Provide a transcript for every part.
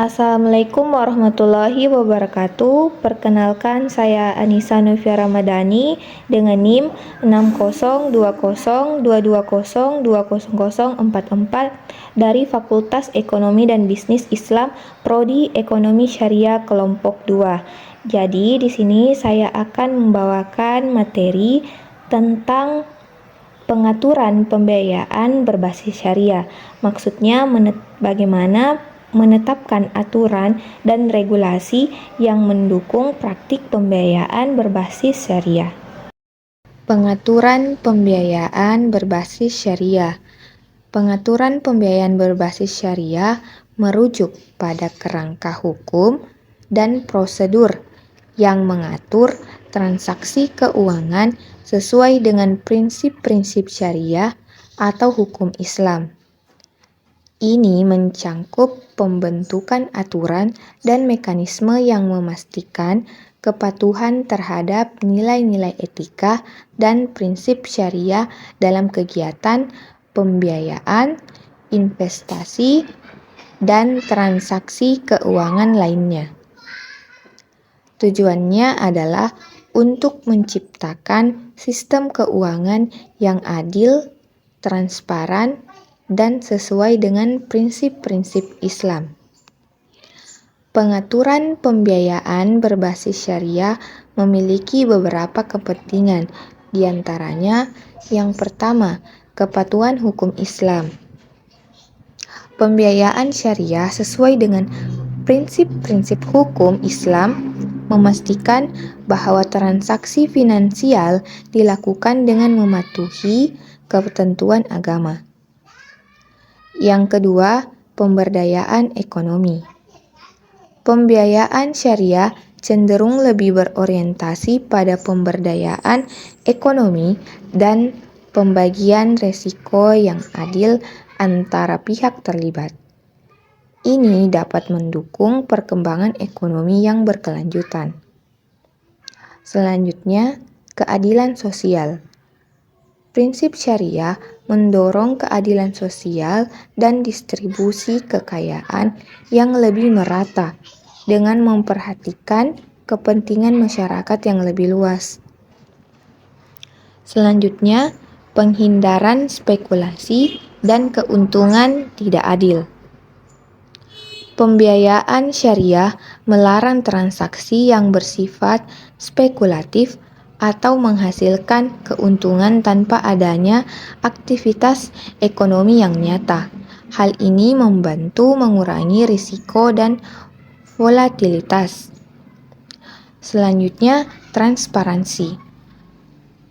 Assalamualaikum warahmatullahi wabarakatuh. Perkenalkan, saya Anissa Novia Ramadhani dengan NIM 602022020044 dari Fakultas Ekonomi dan Bisnis Islam, Prodi Ekonomi Syariah Kelompok 2. Jadi di sini saya akan membawakan materi tentang pengaturan pembiayaan berbasis syariah. Maksudnya bagaimana menetapkan aturan dan regulasi yang mendukung praktik pembiayaan berbasis syariah. Pengaturan pembiayaan berbasis syariah. Pengaturan pembiayaan berbasis syariah merujuk pada kerangka hukum dan prosedur yang mengatur transaksi keuangan sesuai dengan prinsip-prinsip syariah atau hukum Islam. Ini mencangkup pembentukan aturan dan mekanisme yang memastikan kepatuhan terhadap nilai-nilai etika dan prinsip syariah dalam kegiatan pembiayaan, investasi, dan transaksi keuangan lainnya. Tujuannya adalah untuk menciptakan sistem keuangan yang adil, transparan, dan sesuai dengan prinsip-prinsip Islam. Pengaturan pembiayaan berbasis syariah memiliki beberapa kepentingan, di antaranya yang pertama, kepatuhan hukum Islam. Pembiayaan syariah sesuai dengan prinsip-prinsip hukum Islam memastikan bahwa transaksi finansial dilakukan dengan mematuhi ketentuan agama. Yang kedua, pemberdayaan ekonomi. Pembiayaan syariah cenderung lebih berorientasi pada pemberdayaan ekonomi dan pembagian risiko yang adil antara pihak terlibat. Ini dapat mendukung perkembangan ekonomi yang berkelanjutan. Selanjutnya, keadilan sosial. Prinsip syariah mendorong keadilan sosial dan distribusi kekayaan yang lebih merata dengan memperhatikan kepentingan masyarakat yang lebih luas. Selanjutnya, penghindaran spekulasi dan keuntungan tidak adil. Pembiayaan syariah melarang transaksi yang bersifat spekulatif atau menghasilkan keuntungan tanpa adanya aktivitas ekonomi yang nyata. Hal ini membantu mengurangi risiko dan volatilitas. Selanjutnya, transparansi.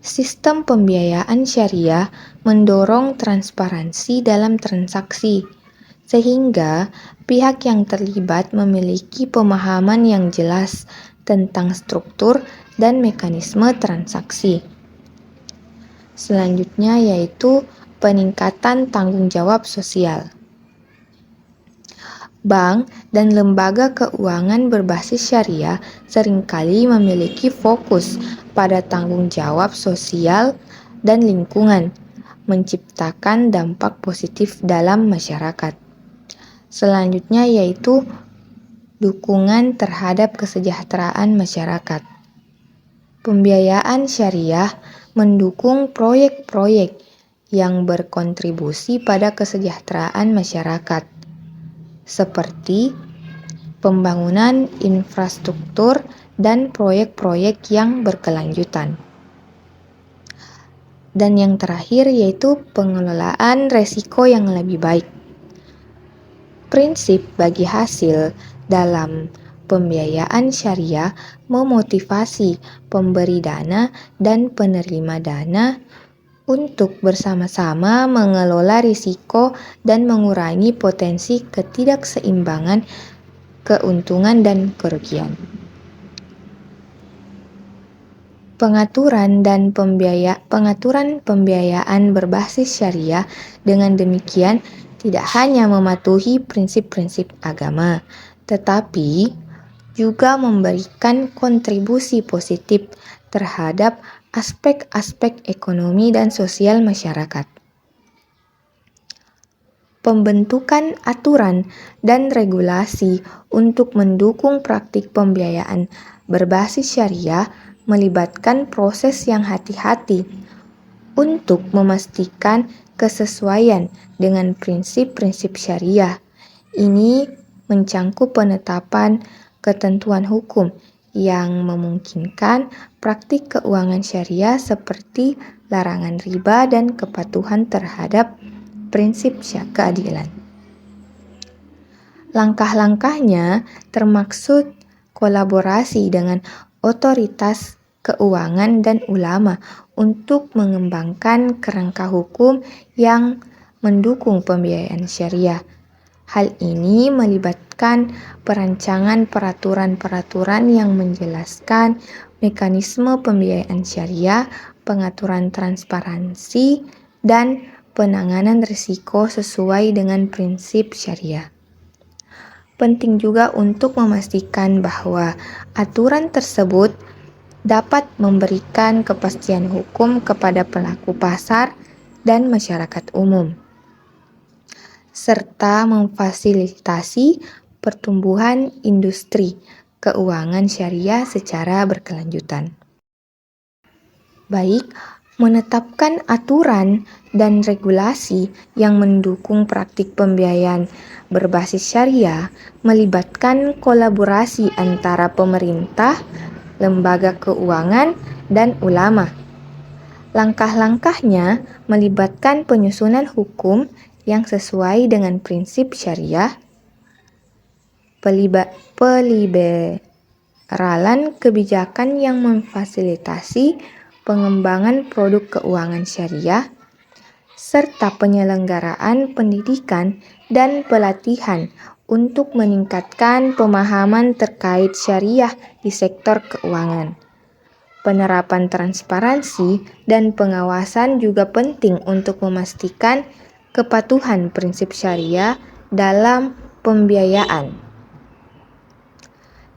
Sistem pembiayaan syariah mendorong transparansi dalam transaksi, sehingga pihak yang terlibat memiliki pemahaman yang jelas tentang struktur dan mekanisme transaksi. Selanjutnya yaitu peningkatan tanggung jawab sosial. Bank dan lembaga keuangan berbasis syariah seringkali memiliki fokus pada tanggung jawab sosial dan lingkungan, menciptakan dampak positif dalam masyarakat. Selanjutnya yaitu dukungan terhadap kesejahteraan masyarakat. Pembiayaan syariah mendukung proyek-proyek yang berkontribusi pada kesejahteraan masyarakat, seperti pembangunan infrastruktur dan proyek-proyek yang berkelanjutan. Dan yang terakhir yaitu pengelolaan resiko yang lebih baik. Prinsip bagi hasil dalam pembiayaan syariah memotivasi pemberi dana dan penerima dana untuk bersama-sama mengelola risiko dan mengurangi potensi ketidakseimbangan keuntungan dan kerugian. Pengaturan pembiayaan berbasis syariah dengan demikian tidak hanya mematuhi prinsip-prinsip agama, tetapi juga memberikan kontribusi positif terhadap aspek-aspek ekonomi dan sosial masyarakat. Pembentukan aturan dan regulasi untuk mendukung praktik pembiayaan berbasis syariah melibatkan proses yang hati-hati untuk memastikan kesesuaian dengan prinsip-prinsip syariah. Ini mencangkup penetapan ketentuan hukum yang memungkinkan praktik keuangan syariah seperti larangan riba dan kepatuhan terhadap prinsip keadilan. Langkah-langkahnya termaksud kolaborasi dengan otoritas keuangan dan ulama untuk mengembangkan kerangka hukum yang mendukung pembiayaan syariah. Hal ini melibatkan perancangan peraturan-peraturan yang menjelaskan mekanisme pembiayaan syariah, pengaturan transparansi, dan penanganan risiko sesuai dengan prinsip syariah. Penting juga untuk memastikan bahwa aturan tersebut dapat memberikan kepastian hukum kepada pelaku pasar dan masyarakat umum, serta memfasilitasi pertumbuhan industri keuangan syariah secara berkelanjutan. Baik, menetapkan aturan dan regulasi yang mendukung praktik pembiayaan berbasis syariah melibatkan kolaborasi antara pemerintah, lembaga keuangan, dan ulama. Langkah-langkahnya melibatkan penyusunan hukum yang sesuai dengan prinsip syariah, peliberalan kebijakan yang memfasilitasi pengembangan produk keuangan syariah, serta penyelenggaraan pendidikan dan pelatihan untuk meningkatkan pemahaman terkait syariah di sektor keuangan. Penerapan transparansi dan pengawasan juga penting untuk memastikan kepatuhan prinsip syariah dalam pembiayaan.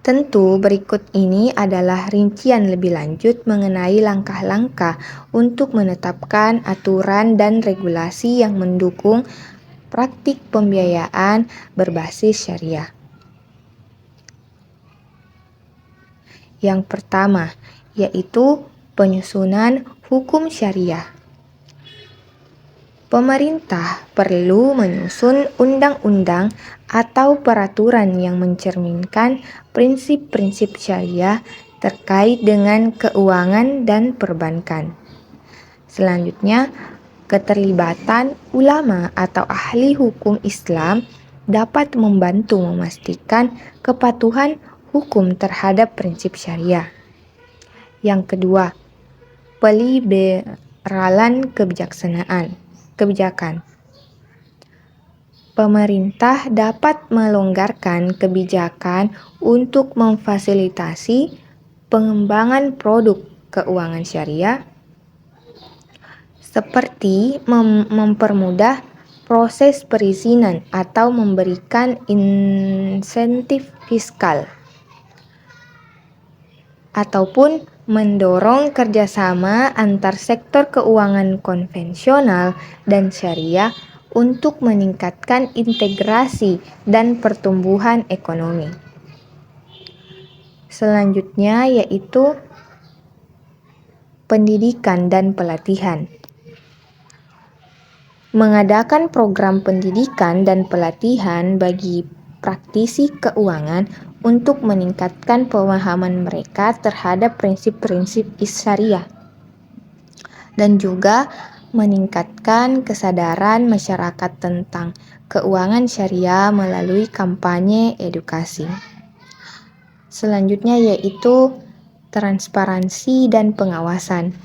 Tentu berikut ini adalah rincian lebih lanjut mengenai langkah-langkah untuk menetapkan aturan dan regulasi yang mendukung praktik pembiayaan berbasis syariah. Yang pertama, yaitu penyusunan hukum syariah. Pemerintah perlu menyusun undang-undang atau peraturan yang mencerminkan prinsip-prinsip syariah terkait dengan keuangan dan perbankan. Selanjutnya, keterlibatan ulama atau ahli hukum Islam dapat membantu memastikan kepatuhan hukum terhadap prinsip syariah. Yang kedua, peliberalan kebijakan. Pemerintah dapat melonggarkan kebijakan untuk memfasilitasi pengembangan produk keuangan syariah, seperti mempermudah proses perizinan atau memberikan insentif fiskal, ataupun mendorong kerjasama antar sektor keuangan konvensional dan syariah untuk meningkatkan integrasi dan pertumbuhan ekonomi. Selanjutnya yaitu pendidikan dan pelatihan. Mengadakan program pendidikan dan pelatihan bagi praktisi keuangan untuk meningkatkan pemahaman mereka terhadap prinsip-prinsip syariah dan juga meningkatkan kesadaran masyarakat tentang keuangan syariah melalui kampanye edukasi. Selanjutnya yaitu transparansi dan pengawasan.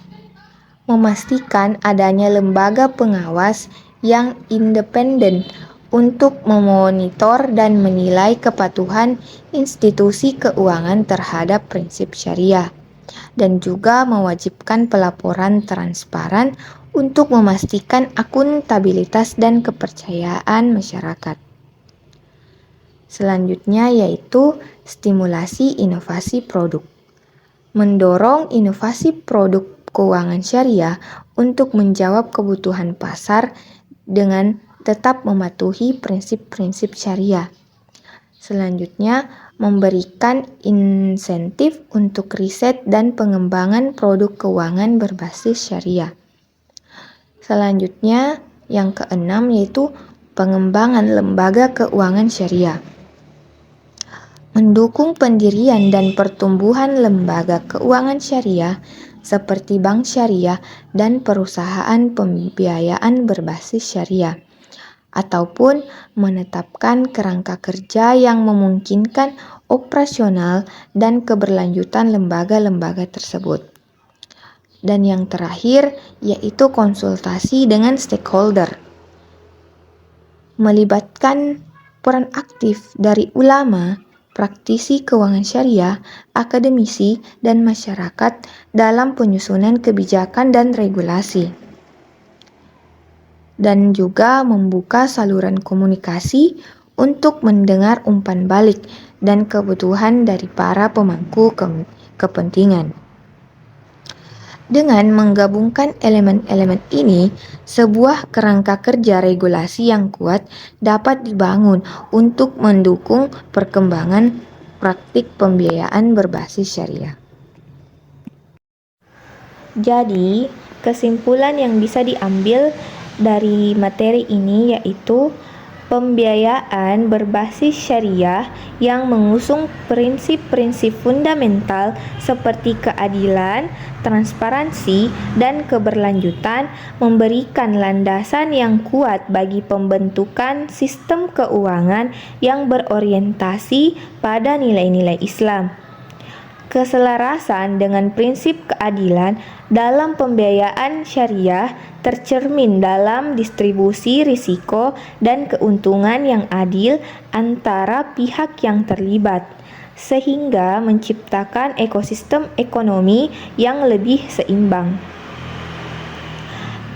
Memastikan adanya lembaga pengawas yang independen untuk memonitor dan menilai kepatuhan institusi keuangan terhadap prinsip syariah, dan juga mewajibkan pelaporan transparan untuk memastikan akuntabilitas dan kepercayaan masyarakat. Selanjutnya yaitu stimulasi inovasi produk. Mendorong inovasi produk keuangan syariah untuk menjawab kebutuhan pasar dengan tetap mematuhi prinsip-prinsip syariah. Selanjutnya, memberikan insentif untuk riset dan pengembangan produk keuangan berbasis syariah. Selanjutnya, yang keenam yaitu pengembangan lembaga keuangan syariah. Mendukung pendirian dan pertumbuhan lembaga keuangan syariah seperti bank syariah dan perusahaan pembiayaan berbasis syariah, ataupun menetapkan kerangka kerja yang memungkinkan operasional dan keberlanjutan lembaga-lembaga tersebut. Dan yang terakhir yaitu konsultasi dengan stakeholder. Melibatkan peran aktif dari ulama, praktisi keuangan syariah, akademisi, dan masyarakat dalam penyusunan kebijakan dan regulasi. Dan juga membuka saluran komunikasi untuk mendengar umpan balik dan kebutuhan dari para pemangku kepentingan. Dengan menggabungkan elemen-elemen ini, sebuah kerangka kerja regulasi yang kuat dapat dibangun untuk mendukung perkembangan praktik pembiayaan berbasis syariah. Jadi, kesimpulan yang bisa diambil dari materi ini yaitu pembiayaan berbasis syariah yang mengusung prinsip-prinsip fundamental seperti keadilan, transparansi, dan keberlanjutan memberikan landasan yang kuat bagi pembentukan sistem keuangan yang berorientasi pada nilai-nilai Islam. Keselarasan dengan prinsip keadilan dalam pembiayaan syariah tercermin dalam distribusi risiko dan keuntungan yang adil antara pihak yang terlibat, sehingga menciptakan ekosistem ekonomi yang lebih seimbang.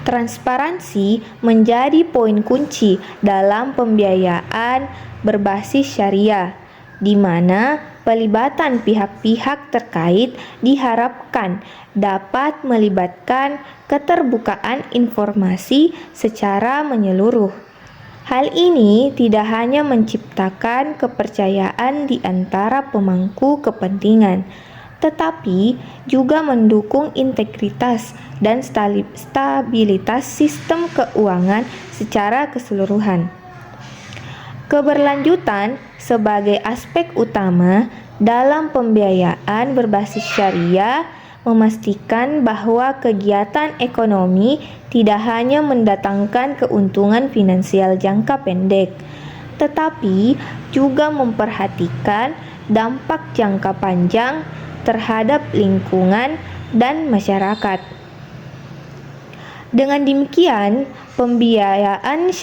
Transparansi menjadi poin kunci dalam pembiayaan berbasis syariah, di mana pelibatan pihak-pihak terkait diharapkan dapat melibatkan keterbukaan informasi secara menyeluruh. Hal ini tidak hanya menciptakan kepercayaan di antara pemangku kepentingan, tetapi juga mendukung integritas dan stabilitas sistem keuangan secara keseluruhan. Keberlanjutan sebagai aspek utama dalam pembiayaan berbasis syariah memastikan bahwa kegiatan ekonomi tidak hanya mendatangkan keuntungan finansial jangka pendek, tetapi juga memperhatikan dampak jangka panjang terhadap lingkungan dan masyarakat. Dengan demikian, pembiayaan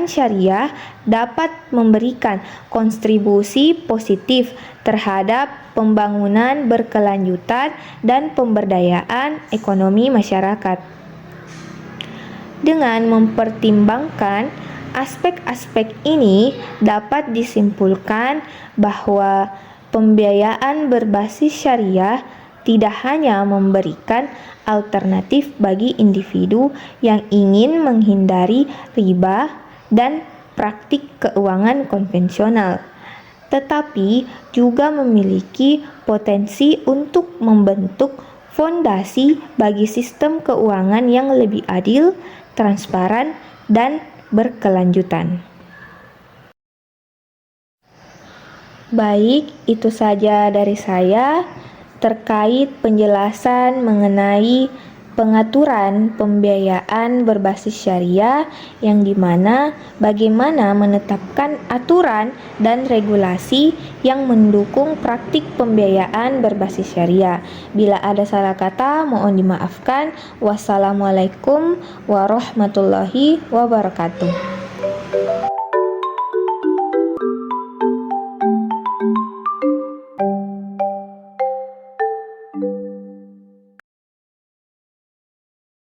syariah dapat memberikan kontribusi positif terhadap pembangunan berkelanjutan dan pemberdayaan ekonomi masyarakat. Dengan mempertimbangkan aspek-aspek ini, dapat disimpulkan bahwa pembiayaan berbasis syariah tidak hanya memberikan alternatif bagi individu yang ingin menghindari riba dan praktik keuangan konvensional, tetapi juga memiliki potensi untuk membentuk fondasi bagi sistem keuangan yang lebih adil, transparan, dan berkelanjutan. Baik, itu saja dari saya terkait penjelasan mengenai pengaturan pembiayaan berbasis syariah, yang dimana bagaimana menetapkan aturan dan regulasi yang mendukung praktik pembiayaan berbasis syariah. Bila ada salah kata, mohon dimaafkan. Wassalamualaikum warahmatullahi wabarakatuh.